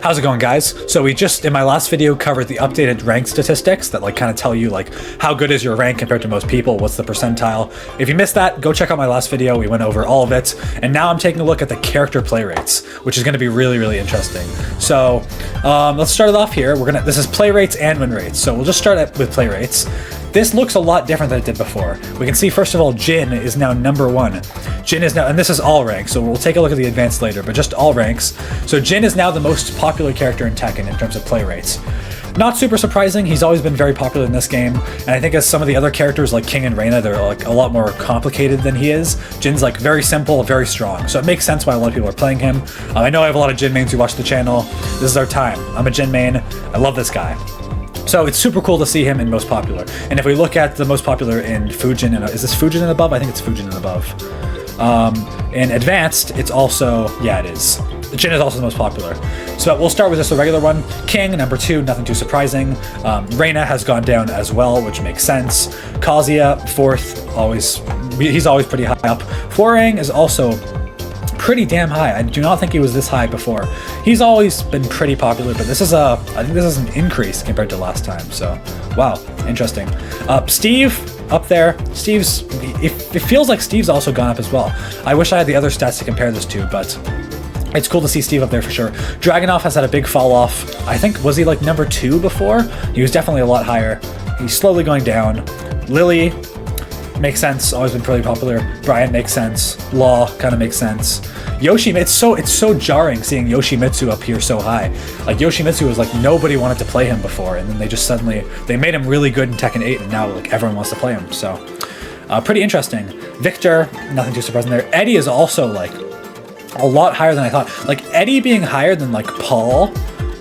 How's it going, guys? So we just, in my last video, covered the updated rank statistics that like kind of tell you like how good is your rank compared to most people, what's the percentile. If you missed that, go check out my last video. We went over all of it. And now I'm taking a look at the character play rates, which is going to be really, really interesting. So let's start it off here. This is play rates and win rates. So we'll just start with play rates. This looks a lot different than it did before. We can see, first of all, Jin is now #1. Jin is now, and this is all ranks, so we'll take a look at the advanced later, but just all ranks. So Jin is now the most popular character in Tekken in terms of play rates. Not super surprising, he's always been very popular in this game, and I think as some of the other characters like King and Reina, they're like a lot more complicated than he is. Jin's like very simple, very strong, so it makes sense why a lot of people are playing him. I know I have a lot of Jin mains who watch the channel. This is our time. I'm a Jin main. I love this guy. So it's super cool to see him in most popular. And if we look at the most popular in Fujin, and is this Fujin and above? I think it's Fujin and above. In advanced, it's also, yeah, it is. Jin is also the most popular. So we'll start with just a regular one. King, #2, nothing too surprising. Reina has gone down as well, which makes sense. Kazuya, 4th, he's always pretty high up. Hwoarang is also pretty damn high. I do not think he was this high before. He's always been pretty popular, but this is I think this is an increase compared to last time. So, wow, interesting. Steve up there. It feels like Steve's also gone up as well. I wish I had the other stats to compare this to, but it's cool to see Steve up there for sure. Dragunov has had a big fall off. I think, was he like #2 before? He was definitely a lot higher. He's slowly going down. Lily makes sense, always been pretty popular. Brian makes sense. Law kind of makes sense. Yoshimitsu, it's so jarring seeing Yoshimitsu up here so high. Like Yoshimitsu was like nobody wanted to play him before, and then they just suddenly, they made him really good in Tekken 8, and now like everyone wants to play him, so. Pretty interesting. Victor, nothing too surprising there. Eddie is also like a lot higher than I thought. Like Eddie being higher than like Paul,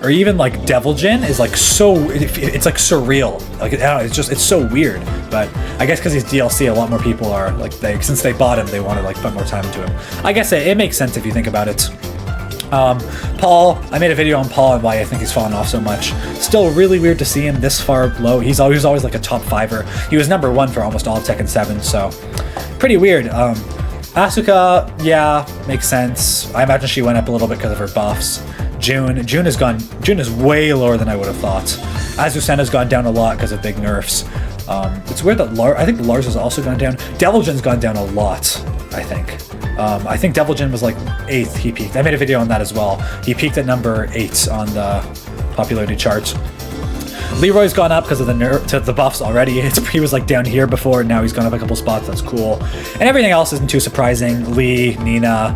or even like Devil Jin is like so, it's like surreal. Like, I don't know, it's so weird. But I guess because he's DLC, a lot more people are like, since they bought him, they want to like put more time into him. I guess it makes sense if you think about it. Paul, I made a video on Paul and why I think he's fallen off so much. Still really weird to see him this far low. He was always like a top 5er. He was #1 for almost all of Tekken 7, so pretty weird. Asuka, yeah, makes sense. I imagine she went up a little bit because of her buffs. June is way lower than I would have thought. Azucena's gone down a lot because of big nerfs. It's weird that I think Lars has also gone down. Devil Jin's gone down a lot, I think. I think Devil Jin was like 8th, he peaked. I made a video on that as well. He peaked at #8 on the popularity charts. Leroy's gone up because of the buffs already. He was like down here before, and now he's gone up a couple spots. That's cool. And everything else isn't too surprising. Lee, Nina,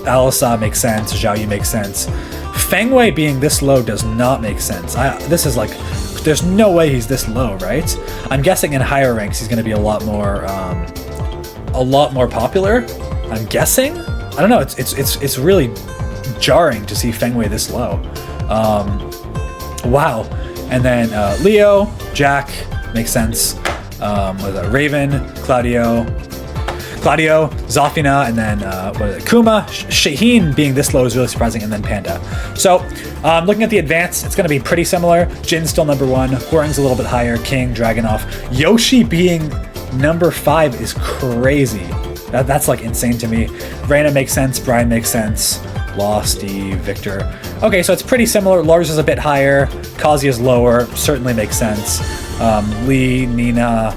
Alisa makes sense. Zhao Yu makes sense. Feng Wei being this low does not make sense. This is like, there's no way he's this low, right? I'm guessing in higher ranks he's going to be a lot more popular. I'm guessing. I don't know. It's really jarring to see Feng Wei this low. Wow. And then Leo, Jack, makes sense. Raven, Claudio, Zafina, and then Kuma. Shaheen being this low is really surprising, and then Panda. So looking at the advance, it's going to be pretty similar. Jin's still #1. Hwoarang's a little bit higher. King, Dragunov. Yoshi being #5 is crazy. That's like insane to me. Reina makes sense. Brian makes sense. Law, Steve, Victor. Okay, so it's pretty similar. Lars is a bit higher. Kazuya's lower. Certainly makes sense. Lee, Nina,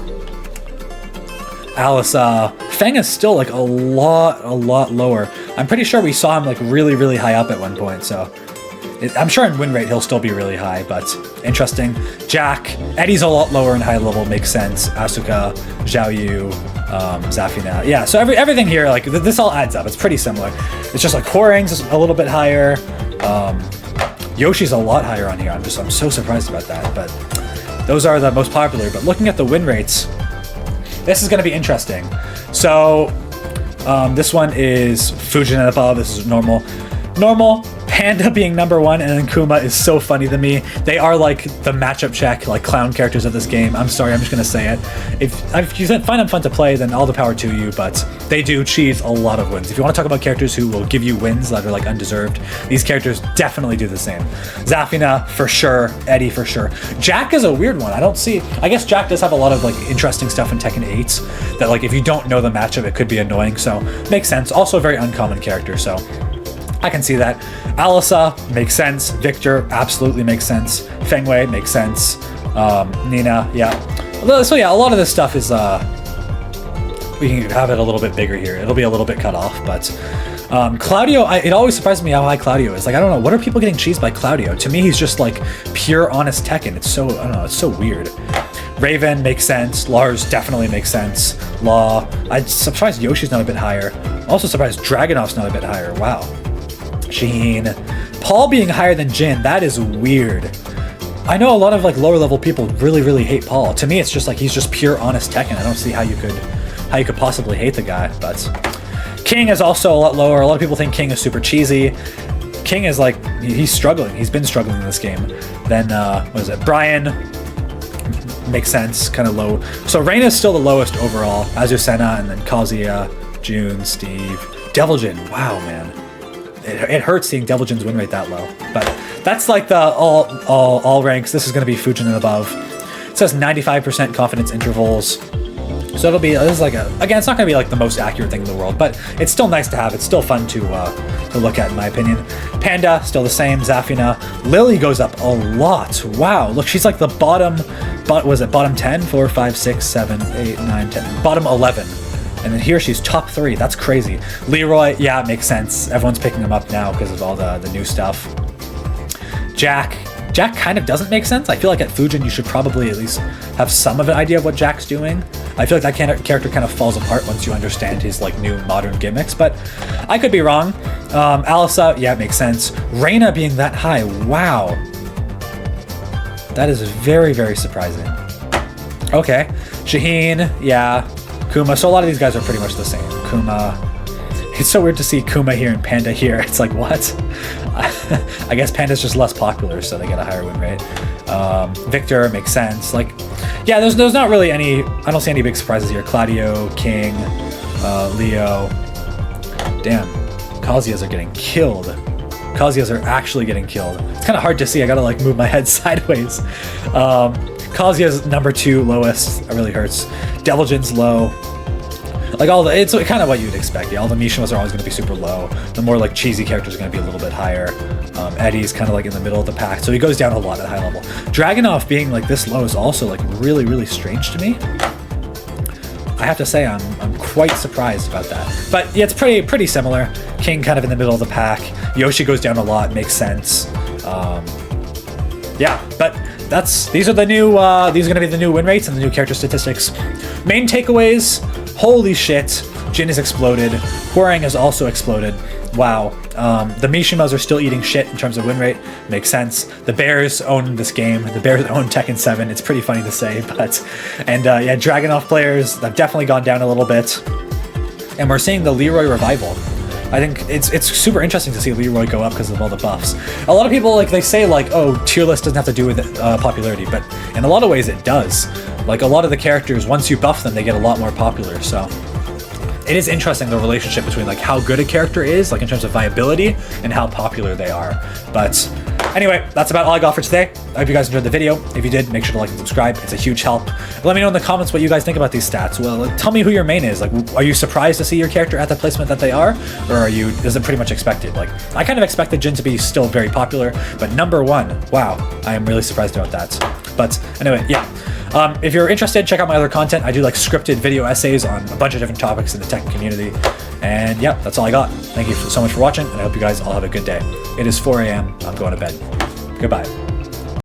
Alisa. Feng is still like a lot lower. I'm pretty sure we saw him like really, really high up at one point, so I'm sure in win rate he'll still be really high, but interesting. Jack, Eddie's a lot lower in high level, makes sense. Asuka, Zhao Yu, Zafina. Yeah, so everything here, like this all adds up. It's pretty similar. It's just like Hwoarang's a little bit higher. Yoshi's a lot higher on here. I'm so surprised about that, but those are the most popular. But looking at the win rates, this is going to be interesting. So this one is Fujin and above. This is normal. Panda being #1 and then Kuma is so funny to me. They are like the matchup check, like clown characters of this game. I'm sorry, I'm just gonna say it. If you find them fun to play, then all the power to you, but they do cheese a lot of wins. If you want to talk about characters who will give you wins that are like undeserved, these characters definitely do the same. Zafina for sure, Eddie for sure. Jack is a weird one. I guess Jack does have a lot of like interesting stuff in Tekken 8 that like if you don't know the matchup, it could be annoying, so makes sense. Also a very uncommon character, so I can see that. Alisa makes sense. Victor absolutely makes sense. Feng Wei makes sense. Nina, yeah. So yeah, a lot of this stuff is we can have it a little bit bigger here. It'll be a little bit cut off, but Claudio, it always surprises me how high Claudio is. Like, I don't know, what are people getting cheesed by Claudio? To me, he's just like pure honest Tekken. It's so, I don't know, it's so weird. Raven makes sense. Lars definitely makes sense. Law, I'm surprised Yoshi's not a bit higher. Also surprised Dragunov's not a bit higher. Wow. Shaheen. Paul being higher than Jin, that is weird. I know a lot of like lower level people really, really hate Paul. To me, it's just like he's just pure honest Tekken. I don't see how you could possibly hate the guy, but King is also a lot lower. A lot of people think King is super cheesy. King is like, he's struggling. He's been struggling in this game. Then, what is it? Brian makes sense, kind of low. So Reina is still the lowest overall. Azucena, and then Kazuya, June, Steve, Deviljin. Wow, man. It hurts seeing Deviljin's win rate that low. But that's like the all ranks. This is going to be Fujin and above. It says 95% confidence intervals. So it'll be, this is like again, it's not going to be like the most accurate thing in the world, but it's still nice to have. It's still fun to look at, in my opinion. Panda, still the same. Zafina. Lily goes up a lot. Wow, look, she's like the bottom, but was it bottom 10? 4, 5, 6, 7, 8, 9, 10. Bottom 11. And then here she's top 3. That's crazy. Leroy, yeah, it makes sense. Everyone's picking him up now because of all the new stuff. Jack kind of doesn't make sense. I feel like at Fujin you should probably at least have some of an idea of what Jack's doing. I feel like that character kind of falls apart once you understand his like new modern gimmicks, but I could be wrong. Alisa, yeah, it makes sense. Reina being that high, wow. That is very, very surprising. Okay, Shaheen, yeah. Kuma, so a lot of these guys are pretty much the same. Kuma, it's so weird to see Kuma here and Panda here. It's like, what? I guess Panda's just less popular, so they get a higher win rate. Victor makes sense. Like, yeah, there's not really any, I don't see any big surprises here. Claudio, King, Leo. Damn, Kazuya's are getting killed. Kazuya's are actually getting killed. It's kind of hard to see. I gotta like move my head sideways. Kazuya's number 2 lowest. That really hurts. Deviljin's low. Like it's kind of what you'd expect. Yeah, all the Mishimas are always going to be super low. The more like cheesy characters are going to be a little bit higher. Eddie's kind of like in the middle of the pack, so he goes down a lot at high level. Dragunov being like this low is also like really, really strange to me. I have to say I'm quite surprised about that. But yeah, it's pretty similar. King kind of in the middle of the pack. Yoshi goes down a lot, makes sense. Yeah, but these are the new these are gonna be the new win rates and the new character statistics. Main takeaways, holy shit, Jin has exploded. Hwoarang has also exploded. Wow. The Mishimas are still eating shit in terms of win rate. Makes sense. The Bears own this game. The Bears own Tekken 7. It's pretty funny to say, but yeah, Dragunov players have definitely gone down a little bit. And we're seeing the Leroy revival. I think it's super interesting to see Leroy go up because of all the buffs. A lot of people, like, they say, like, oh, tier list doesn't have to do with popularity, but in a lot of ways it does. Like, a lot of the characters, once you buff them, they get a lot more popular, so it is interesting, the relationship between, like, how good a character is, like, in terms of viability, and how popular they are. But anyway, that's about all I got for today. I hope you guys enjoyed the video. If you did, make sure to like and subscribe. It's a huge help. Let me know in the comments what you guys think about these stats. Well, tell me who your main is. Like, are you surprised to see your character at the placement that they are? Or is it pretty much expected? Like, I kind of expected Jin to be still very popular, but number 1, wow, I am really surprised about that. But anyway, yeah. If you're interested, check out my other content. I do like scripted video essays on a bunch of different topics in the Tekken community. And yeah, that's all I got. Thank you so much for watching, and I hope you guys all have a good day. It is 4 a.m. I'm going to bed. Goodbye.